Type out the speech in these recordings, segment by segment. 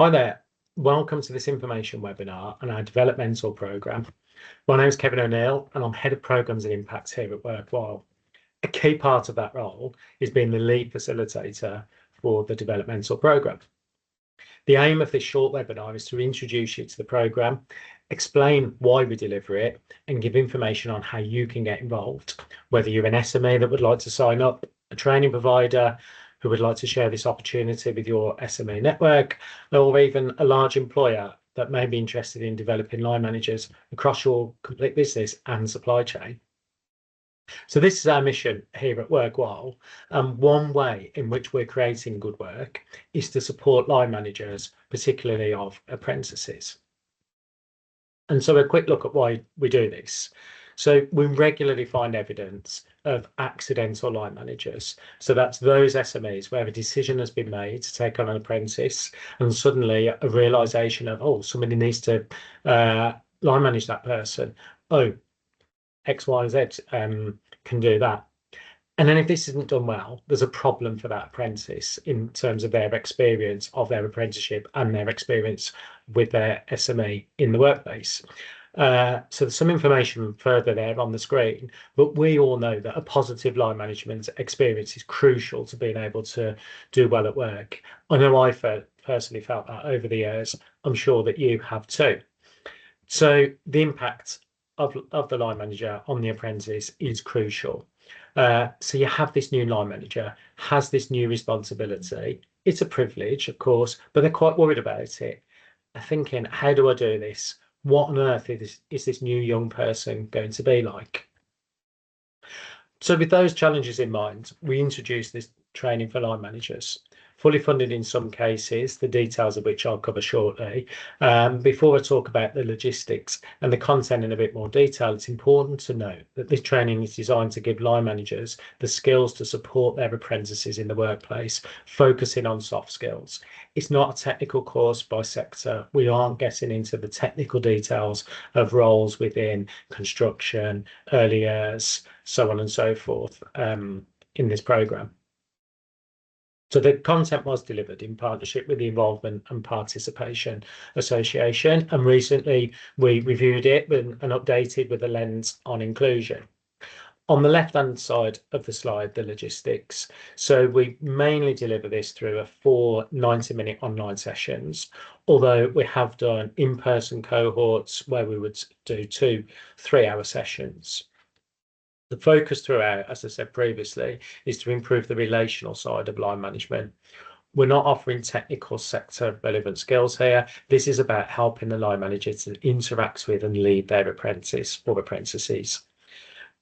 Hi there. Welcome to this information webinar on our DevelopMentor program. My name is Kevin O'Neill and I'm Head of Programs and Impact here at Workwhile. A key part of that role is being the lead facilitator for the DevelopMentor program. The aim of this short webinar is to introduce you to the program, explain why we deliver it, and give information on how you can get involved, whether you're an SME that would like to sign up, a training provider who would like to share this opportunity with your SME network, or even a large employer that may be interested in developing line managers across your complete business and supply chain. So this is our mission here at Workwhile, and one way in which we're creating good work is to support line managers, particularly of apprentices. And so a quick look at why we do this. So we regularly find evidence of accidental line managers. So that's those SMEs where a decision has been made to take on an apprentice and suddenly a realization of, oh, somebody needs to line manage that person. Oh, X, Y, and Z can do that. And then if this isn't done well, there's a problem for that apprentice in terms of their experience of their apprenticeship and their experience with their SME in the workplace. So there's some information further there on the screen, but we all know that a positive line management experience is crucial to being able to do well at work. I know I personally felt that over the years. I'm sure that you have too. So the impact of the line manager on the apprentice is crucial. So you have this new line manager, has this new responsibility. It's a privilege, of course, but they're quite worried about it. They're thinking, how do I do this? What on earth is this new young person going to be like? So with those challenges in mind, we introduced this training for line managers, fully funded in some cases, the details of which I'll cover shortly. Before I talk about the logistics and the content in a bit more detail, it's important to note that this training is designed to give line managers the skills to support their apprentices in the workplace, focusing on soft skills. It's not a technical course by sector. We aren't getting into the technical details of roles within construction, early years, so on and so forth in this program. So the content was delivered in partnership with the Involvement and Participation Association, and recently we reviewed it and updated with a lens on inclusion. On the left-hand side of the slide, the logistics. So we mainly deliver this through 4 90-minute online sessions, although we have done in-person cohorts where we would do 2 3-hour sessions. The focus throughout, as I said previously, is to improve the relational side of line management. We're not offering technical sector relevant skills here. This is about helping the line manager to interact with and lead their apprentice or apprentices.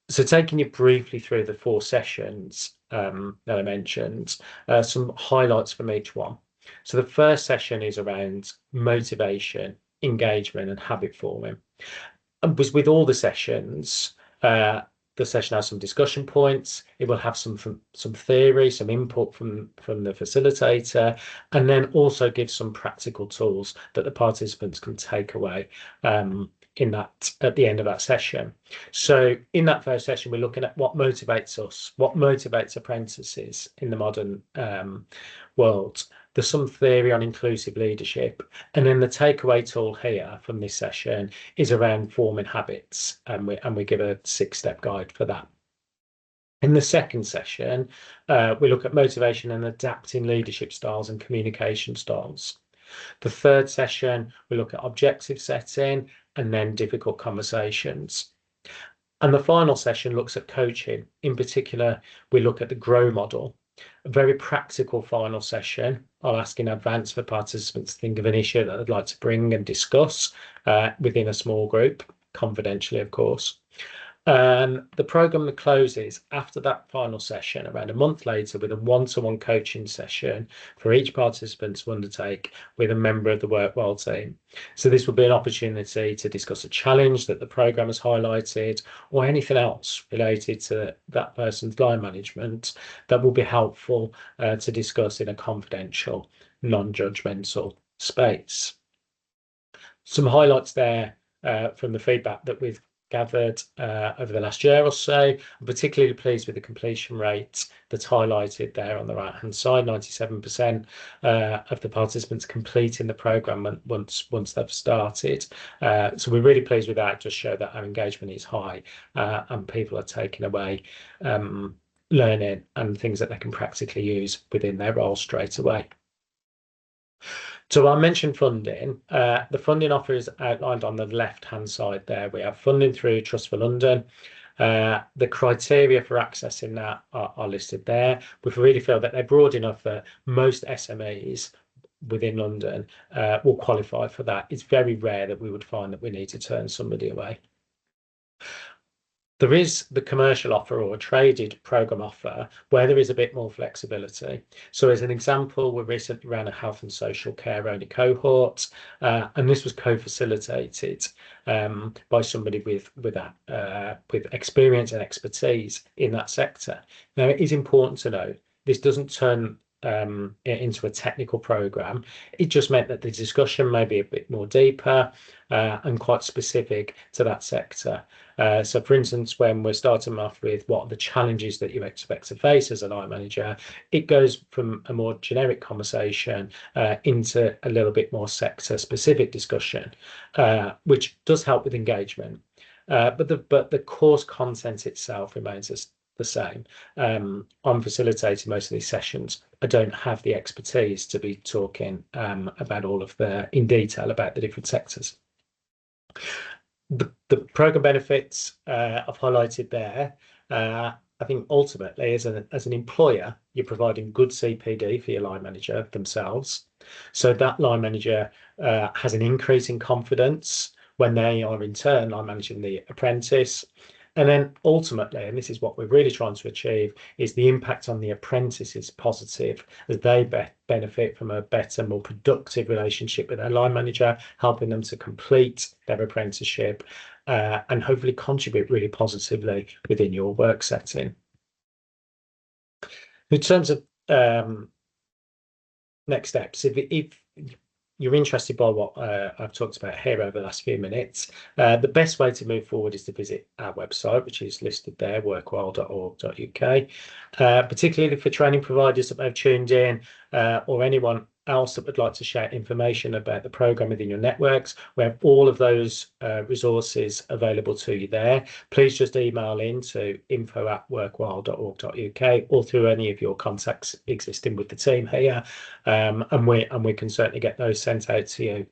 So taking you briefly through the 4 sessions that I mentioned, some highlights from each one. So the first session is around motivation, engagement, and habit forming. And with all the sessions, the session has some discussion points. It will have some theory, some input from the facilitator, and then also give some practical tools that the participants can take away at the end of that session. So in that first session, we're looking at what motivates us, what motivates apprentices in the modern world. There's some theory on inclusive leadership. And then the takeaway tool here from this session is around forming habits. And we give a 6-step guide for that. In the second session, we look at motivation and adapting leadership styles and communication styles. The third session, we look at objective setting and then difficult conversations. And the final session looks at coaching. In particular, we look at the GROW model, a very practical final session. I'll ask in advance for participants to think of an issue that they'd like to bring and discuss within a small group, confidentially, of course. The program closes after that final session around a month later with a one-to-one coaching session for each participant to undertake with a member of the Workwhile team. So this will be an opportunity to discuss a challenge that the program has highlighted or anything else related to that person's line management that will be helpful to discuss in a confidential, non-judgmental space. Some highlights there from the feedback that we've gathered over the last year or so. I'm particularly pleased with the completion rate that's highlighted there on the right-hand side. 97% of the participants completing the programme once they've started. So we're really pleased with that. Just show that our engagement is high and people are taking away learning and things that they can practically use within their role straight away. So I mentioned funding. The funding offer is outlined on the left-hand side there. We have funding through Trust for London. The criteria for accessing that are listed there. We really feel that they're broad enough that most SMEs within London will qualify for that. It's very rare that we would find that we need to turn somebody away. There is the commercial offer or a traded programme offer where there is a bit more flexibility. So as an example, we recently ran a health and social care only cohort, and this was co-facilitated by somebody with experience and expertise in that sector. Now, it is important to note, this doesn't turn into a technical programme. It just meant that the discussion may be a bit more deeper and quite specific to that sector. So for instance, when we're starting off with what are the challenges that you expect to face as a line manager, it goes from a more generic conversation into a little bit more sector specific discussion, which does help with engagement. But the course content itself remains the same. I'm facilitating most of these sessions. I don't have the expertise to be talking about all of in detail about the different sectors. The programme benefits I've highlighted there. I think ultimately, as an employer, you're providing good CPD for your line manager themselves. So that line manager has an increase in confidence when they are in turn line managing the apprentice. And then ultimately, and this is what we're really trying to achieve, is the impact on the apprentice is positive as they benefit from a better, more productive relationship with their line manager, helping them to complete their apprenticeship and hopefully contribute really positively within your work setting. In terms of next steps, if you're interested by what I've talked about here over the last few minutes, the best way to move forward is to visit our website, which is listed there, workwhile.org.uk, particularly for training providers that may have tuned in or anyone else that would like to share information about the programme within your networks. We have all of those resources available to you there. Please just email in to info@workwhile.org.uk or through any of your contacts existing with the team here, and we can certainly get those sent out to you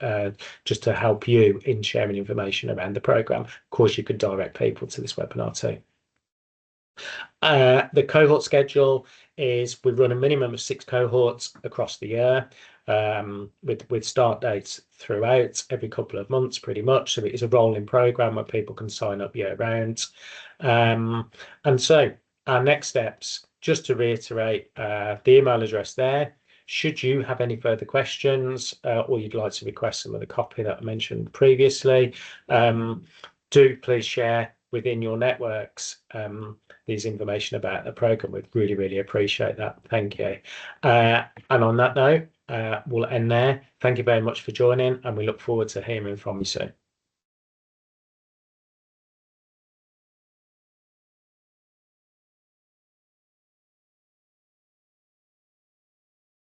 just to help you in sharing information around the programme. Of course, you could direct people to this webinar too. The cohort schedule is we run a minimum of 6 cohorts across the year with start dates throughout every couple of months pretty much. So it is a rolling programme where people can sign up year round. And so our next steps, just to reiterate, the email address there. Should you have any further questions or you'd like to request some of the copy that I mentioned previously, do please share within your networks these information about the programme. We'd really, really appreciate that. Thank you. And on that note, we'll end there. Thank you very much for joining, and we look forward to hearing from you soon.